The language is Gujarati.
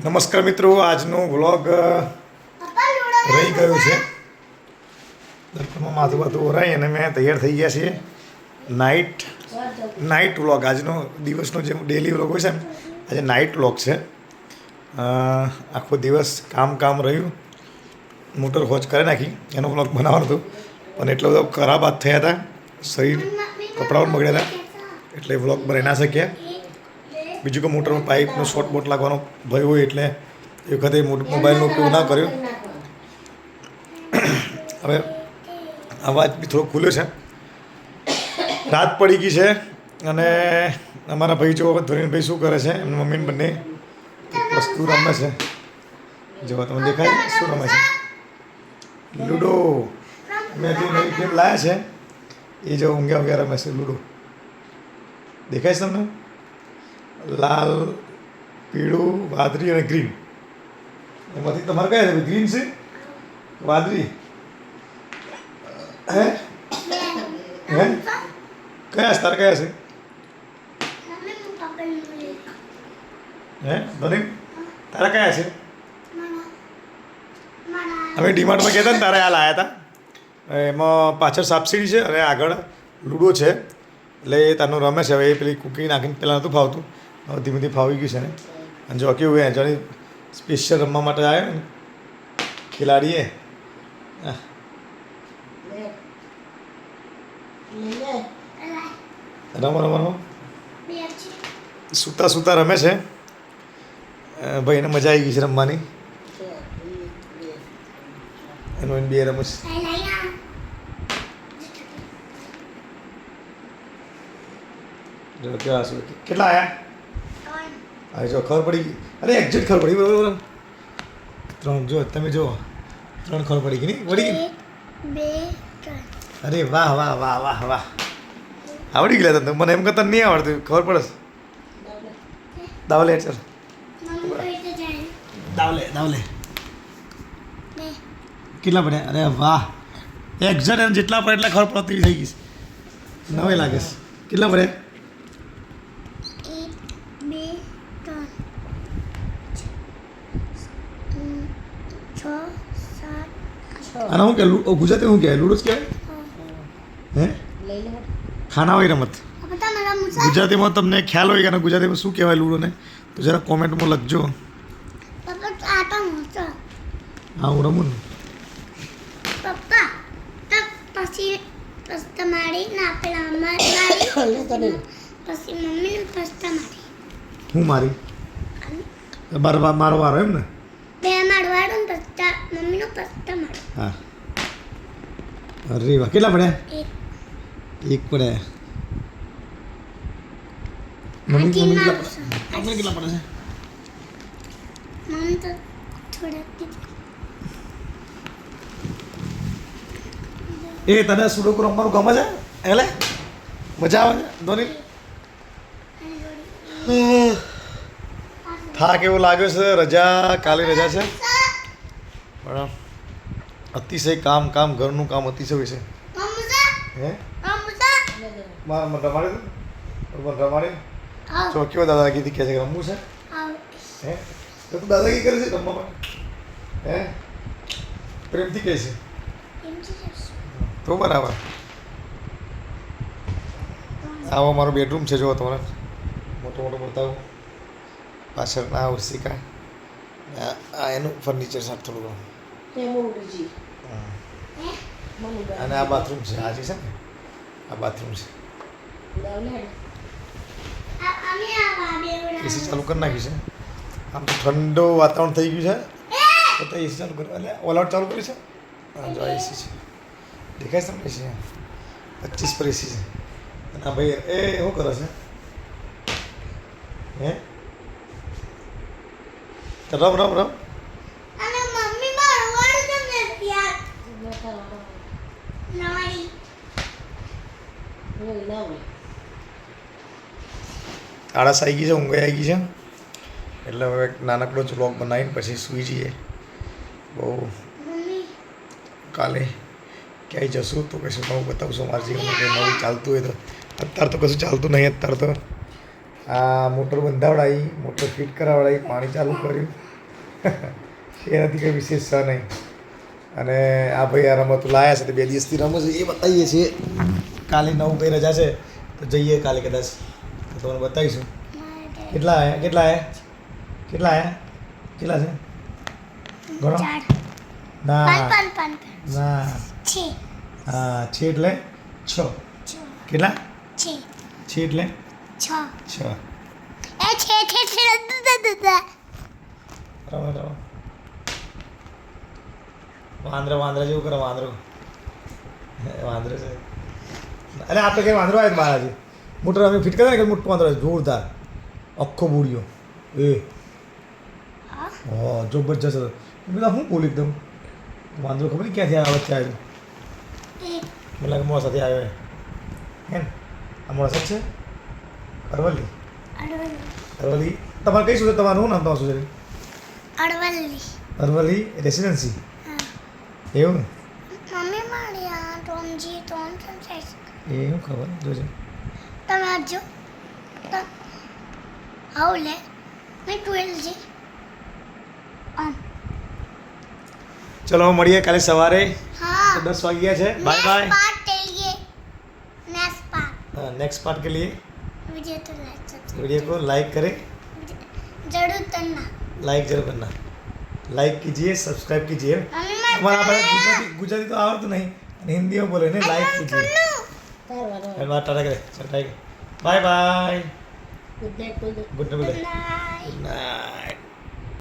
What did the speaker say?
નમસ્કાર મિત્રો, આજનો વ્લોગ રહી ગયો છે. દર્પણમાં માથું બાથું ઓરાઈ અને મેં તૈયાર થઈ ગયા છીએ. નાઇટ વ્લોગ, આજનો દિવસનો જે ડેલી વ્લોગ હોય છે ને, આજે નાઇટ વ્લોગ છે. આખો દિવસ કામ રહ્યું, મોટર હોજ કરી નાખી, એનો વ્લોગ બનાવવાનો હતો, પણ એટલો બધો ખરાબ હાથ થયા હતા, શરીર કપડાં પણ બગડ્યા હતા, એટલે વ્લોગ બનાવી ના શક્યા. બીજું કે મોટરમાં પાઇપનો શોર્ટ બોટ લાગવાનો ભય હોય એટલે એ વખતે મોબાઈલનો ઉપયોગ ના કર્યો. હવે અવાજ બી થોડો ખુલ્યો છે, રાત પડી ગઈ છે અને અમારા ભાઈ જો ધોરીનભાઈ શું કરે છે, એમની મમ્મીને બંને વસ્તુ રમે છે. જો તમને દેખાય શું રમે છે? લૂડો. મેં જે નવી ગેમ લાવ્યા છે એ જો ઊંઘ્યા રમે છે લૂડો. દેખાય છે તમને? લાલ, પીળું, વાદળી અને ગ્રીન. એમાંથી તમારે કયા છે? ગ્રીન છે, વાદળી? હે હે કયા તારે કયા છે? હે ધોની તારા કયા છે? અમે ડીમાર્ટમાં ગયા હતા ને તારે આ લાવ્યા હતા. એમાં પાછળ સાપસીડી છે અને આગળ લૂડો છે, એટલે એ તારનું રમે છે. હવે એ પેલી કુકી નાખીને પહેલાં નહોતું ફાવતું, હવે ધીમે ધીમે ફાવી ગયું છે ને. અને જો કેવું એ જોની સ્પેશિયલ રમવા માટે આવ્યો ને ખેલાડીએ. રમો સૂતા રમે છે. ભાઈ એને મજા આવી ગઈ છે રમવાની. એનો બે રમે છે. જો ક્યાં શું કેટલા આવ્યા? હા જો ખબર પડી ગઈ. અરે એક્ઝેક્ટ ખબર પડી, બરાબર. 3 જો તમે જુઓ, 3 ખબર પડી ગઈ નહીં? પડી ગઈ. 2 3. અરે વાહ વાહ વાહ વાહ વાહ, આવડી ગયા તમને. મને એમ કરતા નહીં આવડતું, ખબર પડે. દાવલે ચાલ, દાવલે કેટલા પડ્યા? અરે વાહ, એક્ઝેક્ટ એમ જેટલા પડે એટલા ખબર પડતી થઈ ગઈ છે. નવે લાગે છે. કેટલા પડ્યા? 1 2 3 4 5 6 7 8. આના શું કે ગુજરાતી શું કહેવાય? લૂડો જ કહેવાય? હે ખાના હોય રમત ગુજરાતીમાં તમને ખ્યાલ હોય કે ગુજરાતીમાં શું કહેવાય લૂડોને? તો જરા કોમેન્ટમાં લખજો. હા હું રમું ને. પછી તમારી ના પેલા મારી પછી મમ્મી ને પછી તમારી. હું મારી મારો વારો એમ ને? બે મારવાડું ને પછી મમ્મી નું પછી તમારું. હા. અરે વાહ, કેટલા પડ્યા? 1 પડ્યા. મમ્મી કેટલા પડે છે? મમ્મી તો થોડા. એ તને સુડોકુ રમવાનું ગમે છે? એટલે મજા આવે છે ધોની? થાક એવો લાગ્યો છે. રજા, કાલે રજા છે, પણ અતિશય કામ ઘરનું કામ અતિશય હોય છે. હે રમાડે તો કેવો દાદાગીરી કહે છે કે રમવું છે? હે તો તું દાદાગીરી કરે છે રમવા માટે? હે પ્રેમથી કહે છે તો બરાબર. આવો મારો બેડરૂમ છે, જો તમારે મોટો બતાવું. પાછળના ઓશિકા આ એનું ફર્નિચર છે થોડું ઘણું. અને આ બાથરૂમ છે. આ જે છે ને આ બાથરૂમ છે. એસી ચાલુ કરી નાખી છે. આમ તો ઠંડુ વાતાવરણ થઈ ગયું છે, તો એસી ચાલુ કરી એટલે ઓલ આઉટ ચાલુ કરી છે. હા જો એસી છે, દેખાય છે તમને? એસી 25 પર એસી છે. અને આ ભાઈ એ શું કરે છે? હે રમ અને મમ્મી મારવાડ તમને યાર નવાઈ આળસ આવી ગઈ છે, ઊંઘ આવી ગઈ છે, એટલે હવે નાનકડો જ વ્લોગ બનાવીને પછી સૂઈ જઈએ. બહુ કાલે ક્યાંય જશું તો કશું નવું બતાવશું. મારા જીવનમાં કંઈ નવું ચાલતું હોય તો. અત્યારે તો કશું ચાલતું નહીં. અત્યારે તો આ મોટર બંધાવડાવી, મોટર ફિટ કરાવડાવી, પાણી ચાલુ કર્યું. એનાથી કંઈ વિશેષ છે નહીં. અને આ ભાઈ આ રમતો લાયા છે, તો 2 દિવસથી રમે છે એ બતાવીએ છીએ. કાલે નવું કંઈ રજા છે તો જઈએ કાલે કદાચ, તો તમને બતાવીશું. કેટલા આવ્યા કેટલા છે ગણો? ના ના હા, છે એટલે 6. કેટલા છે એટલે 6. રમો રમો. વાંદરા જેવું કરો. વાંદરો છે. અરે આપણે કઈ વાંદરો આવે મહારાજ મોટર અમે ફિટ કરે ને કે મોટો વાંદરો જોરદાર આખો બુડિયો જબરજસ્ત હતો. બધા હું બોલું એકદમ વાંદરો ખબર નહીં ક્યાંથી આ વચ્ચે આવ્યો. મને લાગે મોડા સાથે આવ્યો હે ને? આ મોડા સાથે છે અરવલ્લી. તમારે કઈ શું છે? તમારું શું નામ તમારું શું છે? અરવલ્લી રેસિડેન્સી. એવું ને? એ શું ખબર જોજે. તમે આવજો. આવું લે મેં 12 જી ચલો મળીએ કાલે સવારે. हाँ 10 વાગ્યા છે. Bye bye. पार्ट के लिए नेक्स्ट पार्ट के लिए वीडियो तो लाइक सब्सक्राइब वीडियो को लाइक करें. जरूर करना. लाइक जरूर करना. लाइक कीजिए, सब्सक्राइब कीजिए. मम्मी मैं हमारा गुजराती तो आवड़તું નહીં અને હિન્દીમાં બોલે ને. લાइक कीजिए. बाय टाटा करे. चल bye bye. Good night. Good night. Good night.